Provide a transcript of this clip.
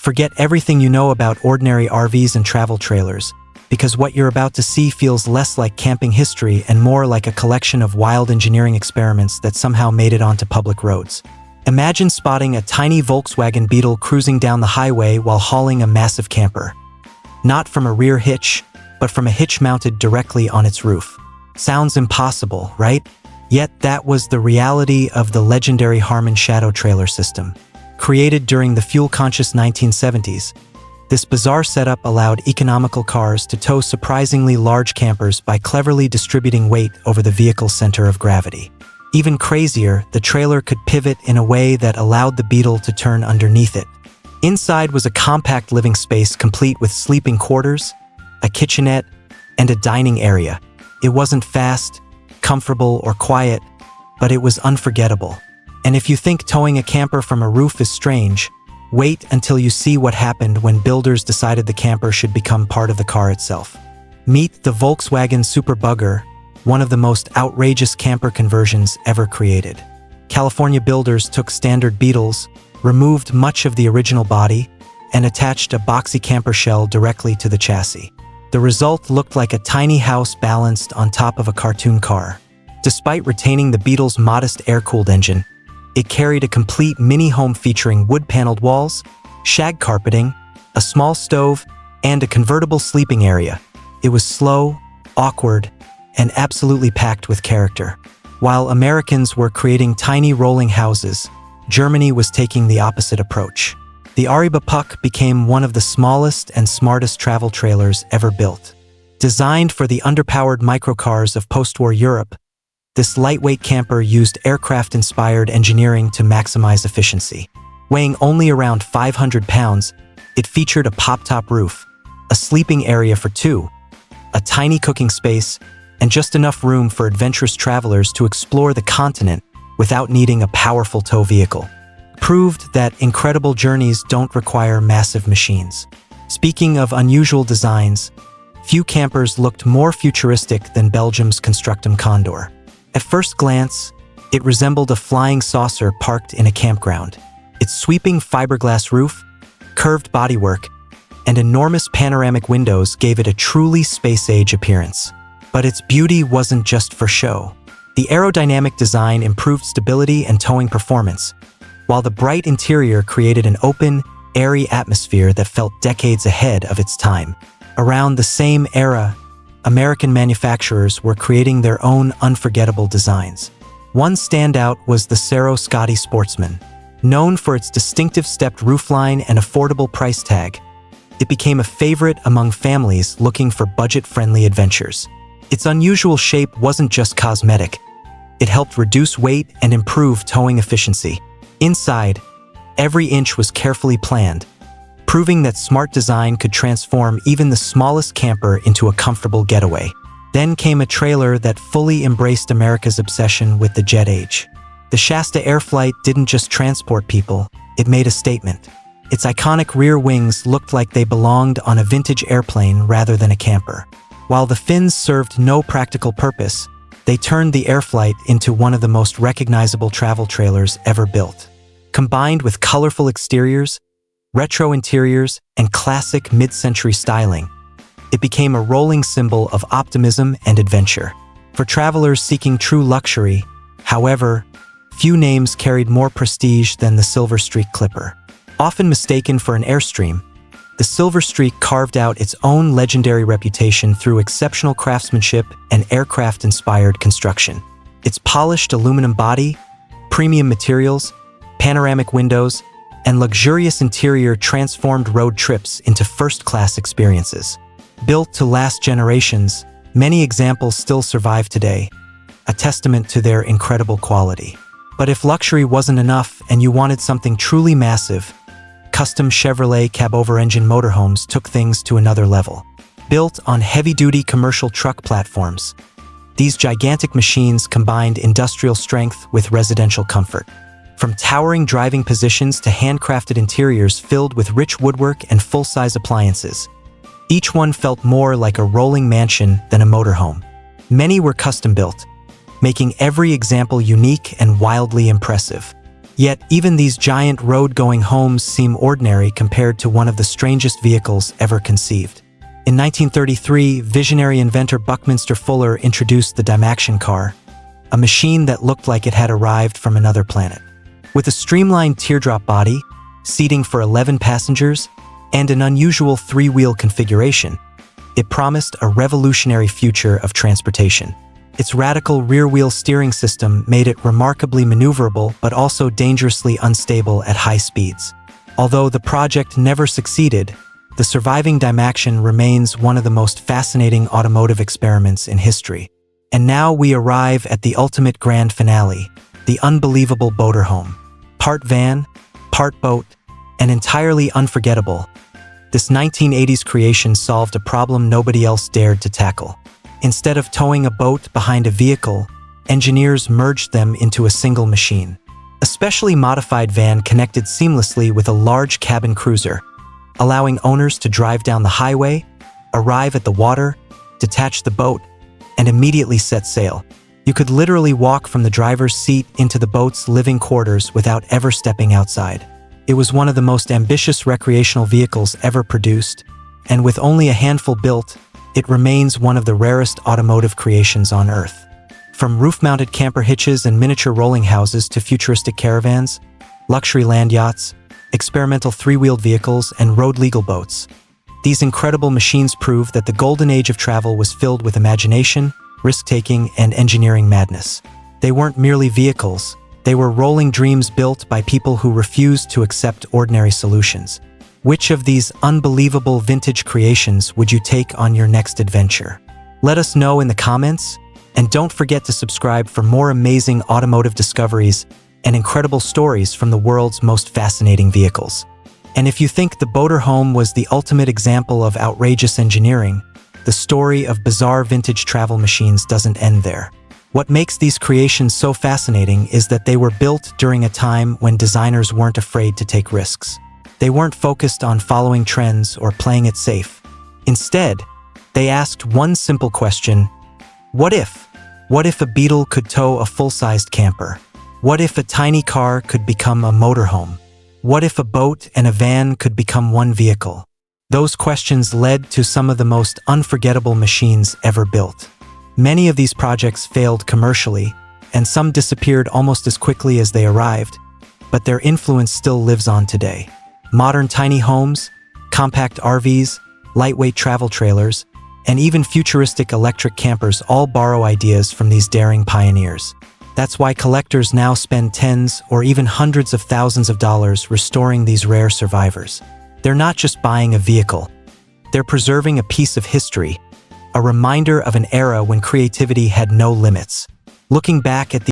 Forget everything you know about ordinary RVs and travel trailers, because what you're about to see feels less like camping history and more like a collection of wild engineering experiments that somehow made it onto public roads. Imagine spotting a tiny Volkswagen Beetle cruising down the highway while hauling a massive camper. Not from a rear hitch, but from a hitch mounted directly on its roof. Sounds impossible, right? Yet that was the reality of the legendary Harman Shadow trailer system. Created during the fuel-conscious 1970s, this bizarre setup allowed economical cars to tow surprisingly large campers by cleverly distributing weight over the vehicle's center of gravity. Even crazier, the trailer could pivot in a way that allowed the Beetle to turn underneath it. Inside was a compact living space complete with sleeping quarters, a kitchenette, and a dining area. It wasn't fast, comfortable, or quiet, but it was unforgettable. And if you think towing a camper from a roof is strange, wait until you see what happened when builders decided the camper should become part of the car itself. Meet the Volkswagen Super Bugger, one of the most outrageous camper conversions ever created. California builders took standard Beetles, removed much of the original body, and attached a boxy camper shell directly to the chassis. The result looked like a tiny house balanced on top of a cartoon car. Despite retaining the Beetle's modest air-cooled engine, it carried a complete mini-home featuring wood-paneled walls, shag carpeting, a small stove, and a convertible sleeping area. It was slow, awkward, and absolutely packed with character. While Americans were creating tiny rolling houses, Germany was taking the opposite approach. The Ariba Puck became one of the smallest and smartest travel trailers ever built. Designed for the underpowered microcars of post-war Europe, this lightweight camper used aircraft-inspired engineering to maximize efficiency. Weighing only around 500 pounds, it featured a pop-top roof, a sleeping area for two, a tiny cooking space, and just enough room for adventurous travelers to explore the continent without needing a powerful tow vehicle. Proved that incredible journeys don't require massive machines. Speaking of unusual designs, few campers looked more futuristic than Belgium's Constructum Condor. At first glance, it resembled a flying saucer parked in a campground. Its sweeping fiberglass roof, curved bodywork, and enormous panoramic windows gave it a truly space-age appearance. But its beauty wasn't just for show. The aerodynamic design improved stability and towing performance, while the bright interior created an open, airy atmosphere that felt decades ahead of its time. Around the same era, American manufacturers were creating their own unforgettable designs. One standout was the Cerro Scotty Sportsman. Known for its distinctive stepped roofline and affordable price tag, it became a favorite among families looking for budget-friendly adventures. Its unusual shape wasn't just cosmetic. It helped reduce weight and improve towing efficiency. Inside, every inch was carefully planned, proving that smart design could transform even the smallest camper into a comfortable getaway. Then came a trailer that fully embraced America's obsession with the jet age. The Shasta Air Flight didn't just transport people, it made a statement. Its iconic rear wings looked like they belonged on a vintage airplane rather than a camper. While the fins served no practical purpose, they turned the Air Flight into one of the most recognizable travel trailers ever built. Combined with colorful exteriors, retro interiors, and classic mid-century styling, it became a rolling symbol of optimism and adventure. For travelers seeking true luxury, however, few names carried more prestige than the Silver Streak Clipper. Often mistaken for an Airstream, the Silver Streak carved out its own legendary reputation through exceptional craftsmanship and aircraft-inspired construction. Its polished aluminum body, premium materials, panoramic windows, and luxurious interior transformed road trips into first-class experiences. Built to last generations, many examples still survive today, a testament to their incredible quality. But if luxury wasn't enough and you wanted something truly massive, custom Chevrolet cab-over-engine motorhomes took things to another level. Built on heavy-duty commercial truck platforms, these gigantic machines combined industrial strength with residential comfort. From towering driving positions to handcrafted interiors filled with rich woodwork and full-size appliances, each one felt more like a rolling mansion than a motorhome. Many were custom-built, making every example unique and wildly impressive. Yet, even these giant road-going homes seem ordinary compared to one of the strangest vehicles ever conceived. In 1933, visionary inventor Buckminster Fuller introduced the Dymaxion car, a machine that looked like it had arrived from another planet. With a streamlined teardrop body, seating for 11 passengers, and an unusual three-wheel configuration, it promised a revolutionary future of transportation. Its radical rear-wheel steering system made it remarkably maneuverable but also dangerously unstable at high speeds. Although the project never succeeded, the surviving Dymaxion remains one of the most fascinating automotive experiments in history. And now we arrive at the ultimate grand finale, the unbelievable Motorhome. Part van, part boat, and entirely unforgettable, this 1980s creation solved a problem nobody else dared to tackle. Instead of towing a boat behind a vehicle, engineers merged them into a single machine. A specially modified van connected seamlessly with a large cabin cruiser, allowing owners to drive down the highway, arrive at the water, detach the boat, and immediately set sail. You could literally walk from the driver's seat into the boat's living quarters without ever stepping outside. It was one of the most ambitious recreational vehicles ever produced, and with only a handful built, it remains one of the rarest automotive creations on Earth. From roof-mounted camper hitches and miniature rolling houses to futuristic caravans, luxury land yachts, experimental three-wheeled vehicles, and road-legal boats, these incredible machines prove that the golden age of travel was filled with imagination, risk-taking, and engineering madness. They weren't merely vehicles, they were rolling dreams built by people who refused to accept ordinary solutions. Which of these unbelievable vintage creations would you take on your next adventure? Let us know in the comments, and don't forget to subscribe for more amazing automotive discoveries and incredible stories from the world's most fascinating vehicles. And if you think the Motorhome was the ultimate example of outrageous engineering, the story of bizarre vintage travel machines doesn't end there. What makes these creations so fascinating is that they were built during a time when designers weren't afraid to take risks. They weren't focused on following trends or playing it safe. Instead, they asked one simple question: what if? What if a Beetle could tow a full-sized camper? What if a tiny car could become a motorhome? What if a boat and a van could become one vehicle? Those questions led to some of the most unforgettable machines ever built. Many of these projects failed commercially, and some disappeared almost as quickly as they arrived, but their influence still lives on today. Modern tiny homes, compact RVs, lightweight travel trailers, and even futuristic electric campers all borrow ideas from these daring pioneers. That's why collectors now spend tens or even hundreds of thousands of dollars restoring these rare survivors. They're not just buying a vehicle, they're preserving a piece of history, a reminder of an era when creativity had no limits. Looking back at